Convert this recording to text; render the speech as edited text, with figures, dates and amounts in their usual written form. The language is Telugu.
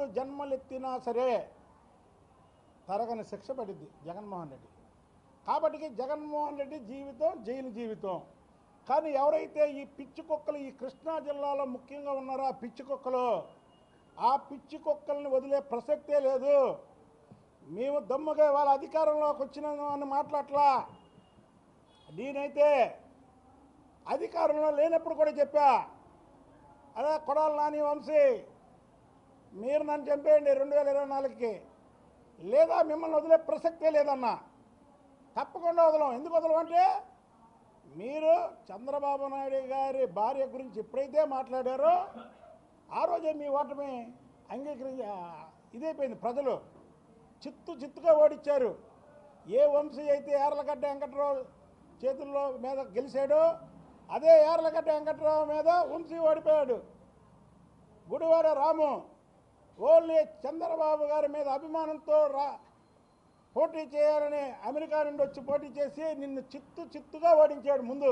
ఎప్పుడు జన్మలెత్తినా సరే తరగని శిక్ష పడింది జగన్మోహన్ రెడ్డి. కాబట్టి జగన్మోహన్ రెడ్డి జీవితం జైలు జీవితం. కానీ ఎవరైతే ఈ పిచ్చి కుక్కలు ఈ కృష్ణా జిల్లాలో ముఖ్యంగా ఉన్నారో ఆ పిచ్చి కుక్కలు, ఆ పిచ్చి కుక్కల్ని వదిలే ప్రసక్తే లేదు. మేము దమ్ముగా వాళ్ళ అధికారంలోకి వచ్చినామని మాట్లాడలా. నేనైతే అధికారంలో లేనప్పుడు కూడా చెప్పా, అదే కొడాలి నాని వంశీ మీరు నన్ను చంపేయండి 2024కి, లేదా మిమ్మల్ని వదిలే ప్రసక్తే లేదన్నా. తప్పకుండా వదలం. ఎందుకు వదలం అంటే మీరు చంద్రబాబు నాయుడు గారి భార్య గురించి ఎప్పుడైతే మాట్లాడారో ఆ రోజే మీ ఓటమి ఇదైపోయింది. ప్రజలు చిత్తుగా ఓడించారు. ఏ వంశీ అయితే యార్లగడ్డ వెంకట్రావు చేతుల్లో మీద గెలిచాడో అదే యార్లగడ్డ వెంకట్రావు మీద వంశీ ఓడిపోయాడు. గుడివాడ రాము ఓన్లీ చంద్రబాబు గారి మీద అభిమానంతో పోటీ చేయాలని అమెరికా నుండి వచ్చి పోటీ చేసి నిన్ను చిత్తుగా ఓడించాడు ముందు.